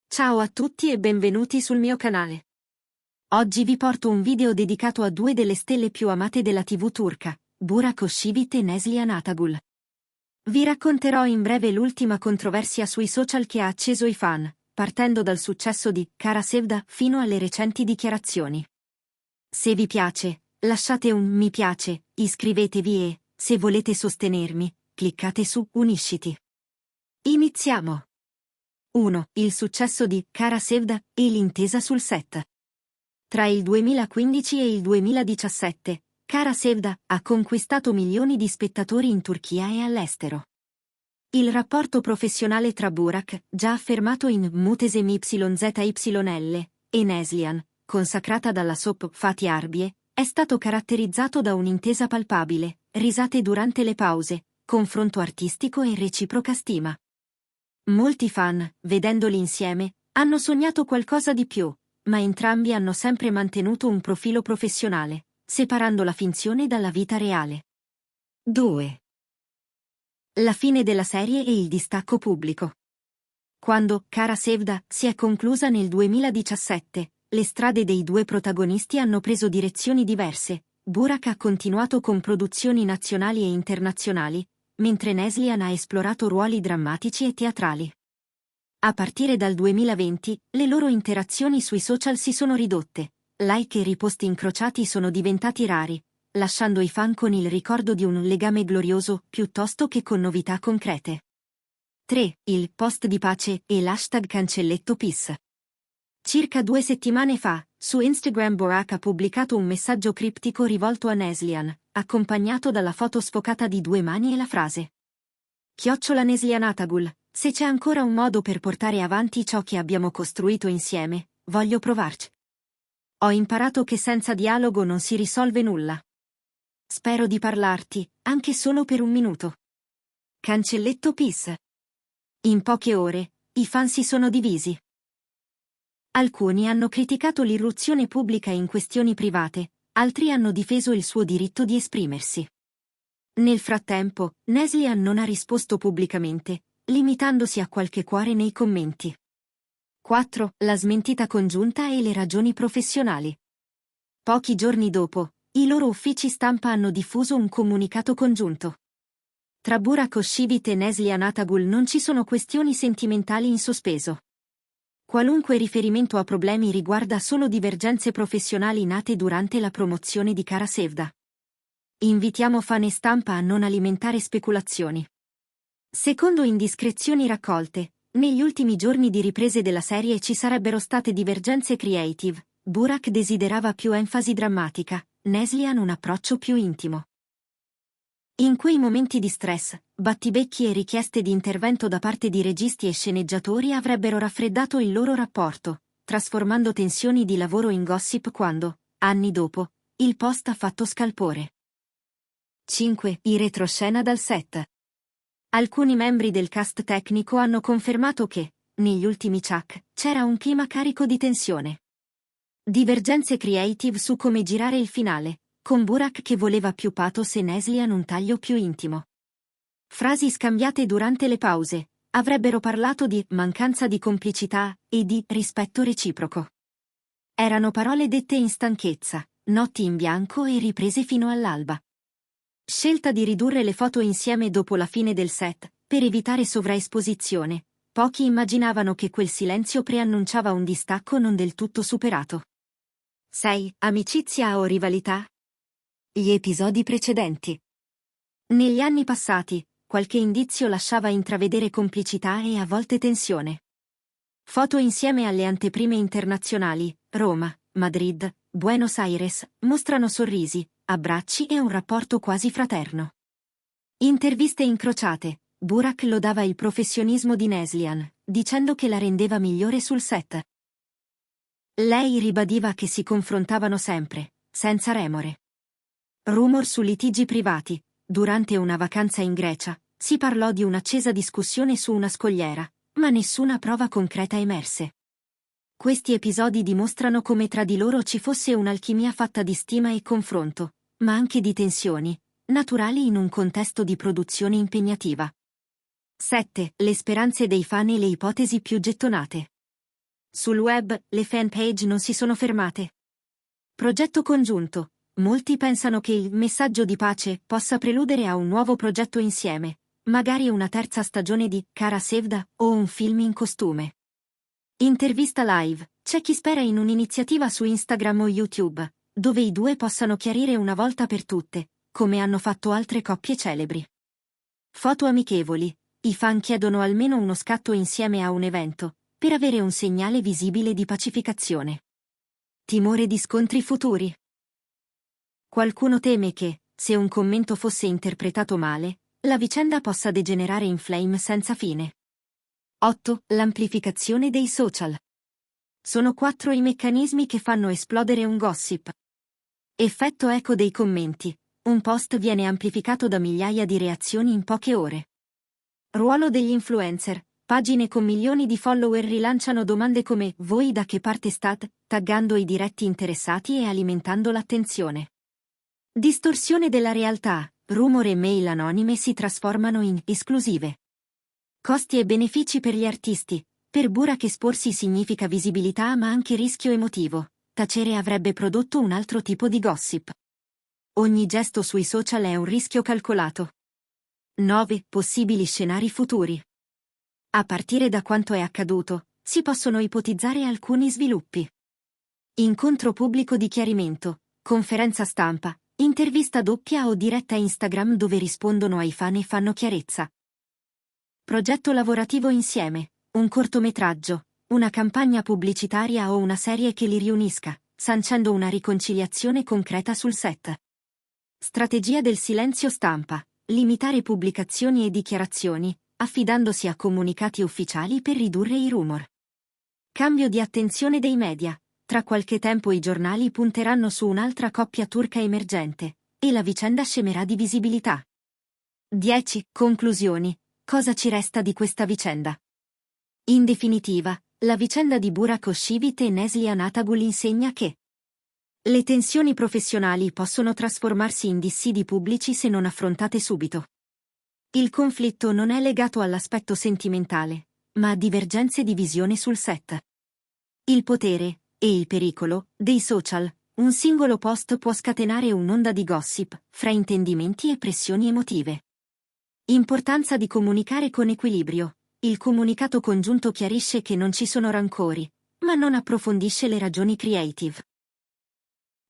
Ciao a tutti e benvenuti sul mio canale. Oggi vi porto un video dedicato a due delle stelle più amate della TV turca, Burak Özçivit e Neslihan Atagul. Vi racconterò in breve l'ultima controversia sui social che ha acceso i fan, partendo dal successo di Kara Sevda fino alle recenti dichiarazioni. Se vi piace, lasciate un mi piace, iscrivetevi e, se volete sostenermi, cliccate su Unisciti. Iniziamo! 1. Il successo di Kara Sevda e l'intesa sul set. Tra il 2015 e il 2017, Kara Sevda ha conquistato milioni di spettatori in Turchia e all'estero. Il rapporto professionale tra Burak, già affermato in Muhteşem YZYL, e Neslihan, consacrata dalla soap Fatih Arbiye, è stato caratterizzato da un'intesa palpabile, risate durante le pause, confronto artistico e reciproca stima. Molti fan, vedendoli insieme, hanno sognato qualcosa di più, ma entrambi hanno sempre mantenuto un profilo professionale, separando la finzione dalla vita reale. 2. La fine della serie e il distacco pubblico. Quando Kara Sevda si è conclusa nel 2017, le strade dei due protagonisti hanno preso direzioni diverse. Burak ha continuato con produzioni nazionali e internazionali, mentre Neslihan ha esplorato ruoli drammatici e teatrali. A partire dal 2020, le loro interazioni sui social si sono ridotte, like e riposti incrociati sono diventati rari, lasciando i fan con il ricordo di un legame glorioso piuttosto che con novità concrete. 3. Il post di pace e l'hashtag cancelletto peace. Circa 2 settimane fa, su Instagram Burak ha pubblicato un messaggio criptico rivolto a Neslihan, accompagnato dalla foto sfocata di due mani e la frase @Neslihan Atagul, se c'è ancora un modo per portare avanti ciò che abbiamo costruito insieme, voglio provarci. Ho imparato che senza dialogo non si risolve nulla. Spero di parlarti, anche solo per un minuto. Cancelletto peace. In poche ore, i fan si sono divisi. Alcuni hanno criticato l'irruzione pubblica in questioni private, altri hanno difeso il suo diritto di esprimersi. Nel frattempo, Neslihan non ha risposto pubblicamente, limitandosi a qualche cuore nei commenti. 4. La smentita congiunta e le ragioni professionali. Pochi giorni dopo, i loro uffici stampa hanno diffuso un comunicato congiunto. Tra Burak Özçivit e Neslihan Atagul non ci sono questioni sentimentali in sospeso. Qualunque riferimento a problemi riguarda solo divergenze professionali nate durante la promozione di Kara Sevda. Invitiamo fan e stampa a non alimentare speculazioni. Secondo indiscrezioni raccolte, negli ultimi giorni di riprese della serie ci sarebbero state divergenze creative. Burak desiderava più enfasi drammatica, Neslihan un approccio più intimo. In quei momenti di stress, battibecchi e richieste di intervento da parte di registi e sceneggiatori avrebbero raffreddato il loro rapporto, trasformando tensioni di lavoro in gossip quando, anni dopo, il post ha fatto scalpore. 5. I retroscena dal set. Alcuni membri del cast tecnico hanno confermato che, negli ultimi check, c'era un clima carico di tensione. Divergenze creative su come girare il finale, con Burak che voleva più pathos e Neslihan un taglio più intimo. Frasi scambiate durante le pause, avrebbero parlato di mancanza di complicità e di rispetto reciproco. Erano parole dette in stanchezza, notti in bianco e riprese fino all'alba. Scelta di ridurre le foto insieme dopo la fine del set, per evitare sovraesposizione. Pochi immaginavano che quel silenzio preannunciava un distacco non del tutto superato. 6. Amicizia o rivalità? Gli episodi precedenti. Negli anni passati, qualche indizio lasciava intravedere complicità e a volte tensione. Foto insieme alle anteprime internazionali, Roma, Madrid, Buenos Aires, mostrano sorrisi, abbracci e un rapporto quasi fraterno. Interviste incrociate, Burak lodava il professionismo di Neslihan, dicendo che la rendeva migliore sul set. Lei ribadiva che si confrontavano sempre, senza remore. Rumor su litigi privati. Durante una vacanza in Grecia, si parlò di un'accesa discussione su una scogliera, ma nessuna prova concreta emerse. Questi episodi dimostrano come tra di loro ci fosse un'alchimia fatta di stima e confronto, ma anche di tensioni, naturali in un contesto di produzione impegnativa. 7. Le speranze dei fan e le ipotesi più gettonate. Sul web, le fanpage non si sono fermate. Progetto congiunto. Molti pensano che il messaggio di pace possa preludere a un nuovo progetto insieme, magari una terza stagione di Cara Sevda o un film in costume. Intervista live. C'è chi spera in un'iniziativa su Instagram o YouTube, dove i due possano chiarire una volta per tutte, come hanno fatto altre coppie celebri. Foto amichevoli. I fan chiedono almeno uno scatto insieme a un evento, per avere un segnale visibile di pacificazione. Timore di scontri futuri. Qualcuno teme che, se un commento fosse interpretato male, la vicenda possa degenerare in flame senza fine. 8. L'amplificazione dei social. Sono 4 i meccanismi che fanno esplodere un gossip. Effetto eco dei commenti. Un post viene amplificato da migliaia di reazioni in poche ore. Ruolo degli influencer. Pagine con milioni di follower rilanciano domande come «Voi da che parte state?», taggando i diretti interessati e alimentando l'attenzione. Distorsione della realtà. Rumore e mail anonime si trasformano in esclusive. Costi e benefici per gli artisti. Per Burak esporsi significa visibilità ma anche rischio emotivo. Tacere avrebbe prodotto un altro tipo di gossip. Ogni gesto sui social è un rischio calcolato. 9. Possibili scenari futuri. A partire da quanto è accaduto, si possono ipotizzare alcuni sviluppi. Incontro pubblico di chiarimento, conferenza stampa, intervista doppia o diretta Instagram dove rispondono ai fan e fanno chiarezza. Progetto lavorativo insieme, un cortometraggio, una campagna pubblicitaria o una serie che li riunisca, sancendo una riconciliazione concreta sul set. Strategia del silenzio stampa, limitare pubblicazioni e dichiarazioni, affidandosi a comunicati ufficiali per ridurre i rumor. Cambio di attenzione dei media. Tra qualche tempo i giornali punteranno su un'altra coppia turca emergente, e la vicenda scemerà di visibilità. 10. Conclusioni. Cosa ci resta di questa vicenda? In definitiva, la vicenda di Burak Özçivit e Neslihan Atagul insegna che le tensioni professionali possono trasformarsi in dissidi pubblici se non affrontate subito. Il conflitto non è legato all'aspetto sentimentale, ma a divergenze di visione sul set. Il potere, e il pericolo, dei social. Un singolo post può scatenare un'onda di gossip, fraintendimenti e pressioni emotive. Importanza di comunicare con equilibrio. Il comunicato congiunto chiarisce che non ci sono rancori, ma non approfondisce le ragioni creative.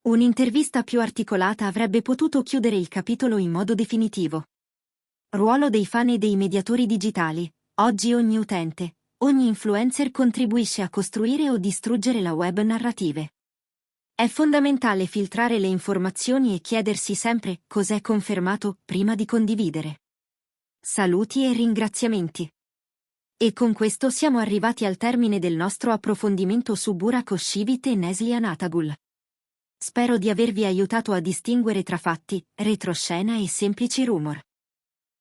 Un'intervista più articolata avrebbe potuto chiudere il capitolo in modo definitivo. Ruolo dei fan e dei mediatori digitali. Oggi ogni utente, ogni influencer contribuisce a costruire o distruggere la web narrative. È fondamentale filtrare le informazioni e chiedersi sempre cos'è confermato prima di condividere. Saluti e ringraziamenti. E con questo siamo arrivati al termine del nostro approfondimento su Burak Özçivit e Neslihan Atagul. Spero di avervi aiutato a distinguere tra fatti, retroscena e semplici rumor.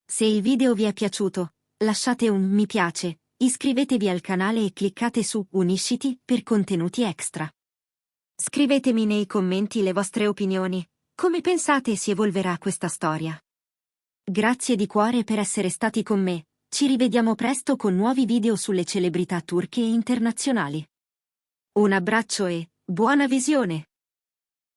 Se il video vi è piaciuto, lasciate un mi piace, iscrivetevi al canale e cliccate su Unisciti per contenuti extra. Scrivetemi nei commenti le vostre opinioni. Come pensate si evolverà questa storia? Grazie di cuore per essere stati con me. Ci rivediamo presto con nuovi video sulle celebrità turche e internazionali. Un abbraccio e buona visione!